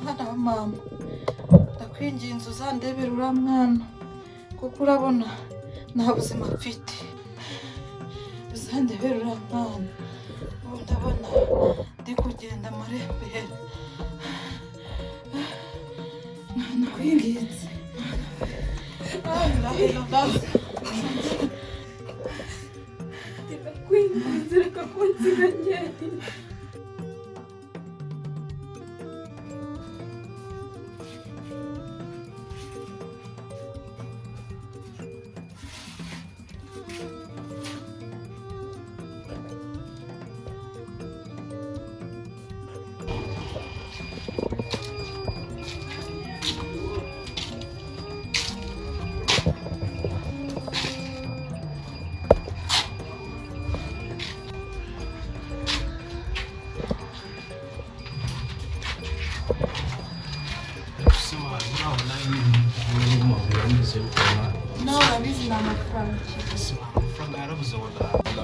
Mwana wa mama, ndakwinginze uzandebera uriya mwana kuko urabona nta buzima mfite. Uzandebera uriya mwana, ubu ndabona ndi kugenda amarembera. Ndakwinginze. Ndakwinginze reka kunsiga njyenyine.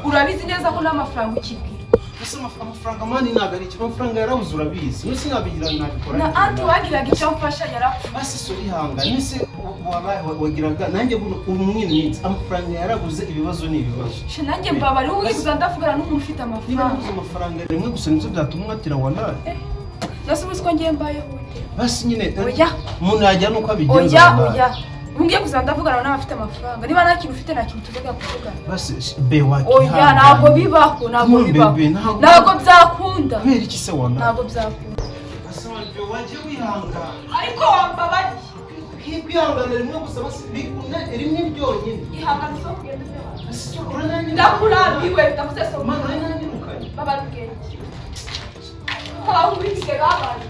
Urabizi neza ko n'amafaranga ukibwira. Ese amafaranga mani nagari cyo amafaranga yarabuze urabizi. Nese nabigira nabikora. Na anti wagiraga icyo mfasha yarapfa. Basi so ihanga nese wagiraga nanjye buno umwini amafaranga yarabuze ibibazo ni ibibazo. She nanjye mbabari uwibuza ndavugana n'umuntu ufite amafaranga. Niba amafaranga rimwe gusa nizo byatumwa atira wana. Nasubize ko ngiye mbaye ute. Basi nyine oya umuntu yajya nuko abigenza. Oya. Ungiye kuza ndavugana n'abafite amafaranga. Niba nta kintu ufite nta kintu tuzajya kuvugana. Basi be waki. Oya ntabwo bibaho, ntabwo bibaho. Ntabwo byakunda. Kubera iki se wana? Ntabwo byakunda. Basi be waje wihanga. Ariko wambabari. Kwihangana rimwe gusa basi bikunda rimwe byonyine. Ihangana so kugenda byo. Basi uranani. Ndakurabiwe ndavuze so. Mana nani mukanye. Babarubwenge. Aho witse gabari.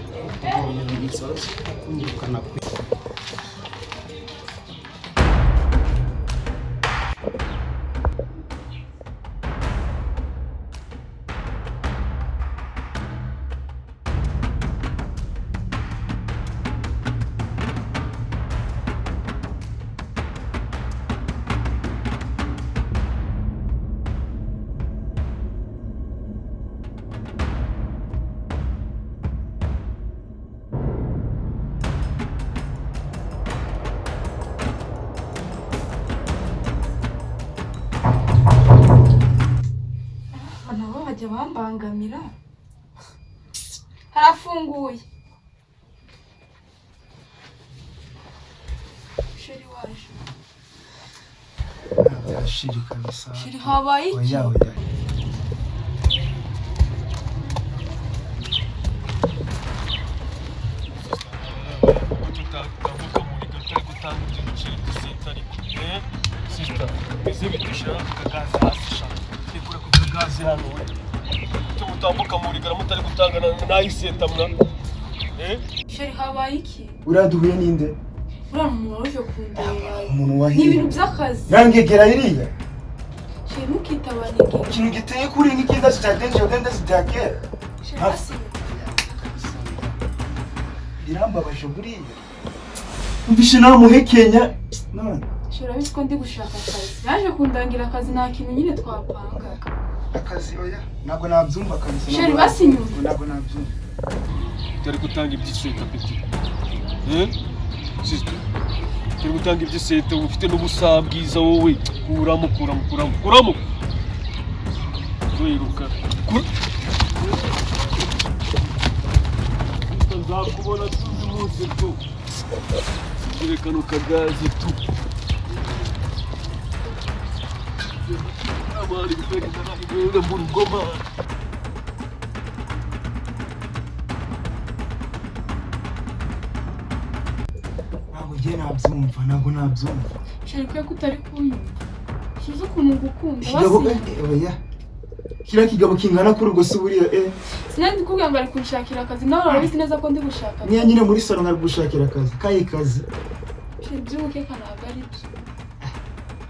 Ni isosi kunyirukana kwe. Bambangamira harafunguye. Sheri waje. Sheri kabisa. Sheri habaye iki? Oya. Mutambuka muri gara mutari gutangana nayiseta mna. Sheri habaye iki? Uraduhuye ninde? Ura umuntu waje kundeba. Umuntu wahiye. Ni ibintu by'akazi. Rangegera iriya. Sheri mukitabaniye. Ikintu giteye kuri n'ikiza cyatenje ugenda zitakera. Sheri hasi. Birambabaje buriya. Umvishe nawe muhekenya. None. Sheri abisi ko ndi gushaka akazi. Yaje kundangira akazi nta kintu nyine twapangaga. Akazi oya. Ntabwo nabyumva kabisa. Sheri basinyuye. Ntabwo nabyumva. Tari gutanga ibyiseta peti. Sister. Tari gutanga ibyiseta ufite n'ubusabwiza wowe. Kuramo. Wiruka. Nzakubona tuzi munsi tu. Yerekana ukagazi tu. Amari bitegeka n'ibyo muri goma. Ntabwo nabyumva. Sheri kwe kutari kunyumva. Shize ukuntu gukunda oya. Kira kigabo kingana kuri ubwo suburiya Sinandi kubwira ngo ari kunshakira akazi nawe urabizi neza ko ndi gushaka. Niya nyine muri salon ari gushakira akazi. Kaye kazi. Sheri byuke kanaga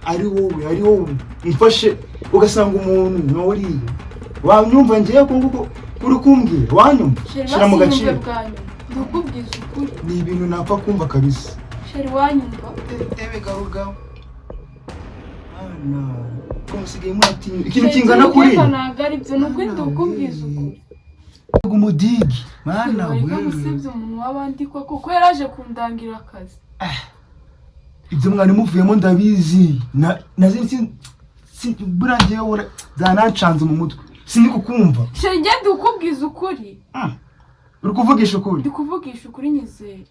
ari wowe. Mfashe ugasanga umuntu noriye. Wanyumva ngiye ko nguko uri kumbwira. Wanyumva. Shira mu gaciro. Ndukubwiza ukuri. Ni ibintu napfa kumva kabisa. Sheri wanyumva. Ebe garuga. Ko musigaye muratinya. Ikintu kingana kuri. Kanaga ari byo nubwo ndukubwiza ukuri. umudigi mana Reka wewe gusebya umuntu w'abandi kuko yaraje kundangira akazi. ibyo mwari muvuyemo ndabizi nazi burangiye wora zanancanze mu mutwe sindi kukumva Sheri ngende ukubwiza ukuri. uri kuvugisha ukuri Ndi kuvugisha ukuri nyizeye.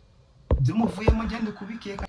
ibyo muvuyemo ngende kubikeka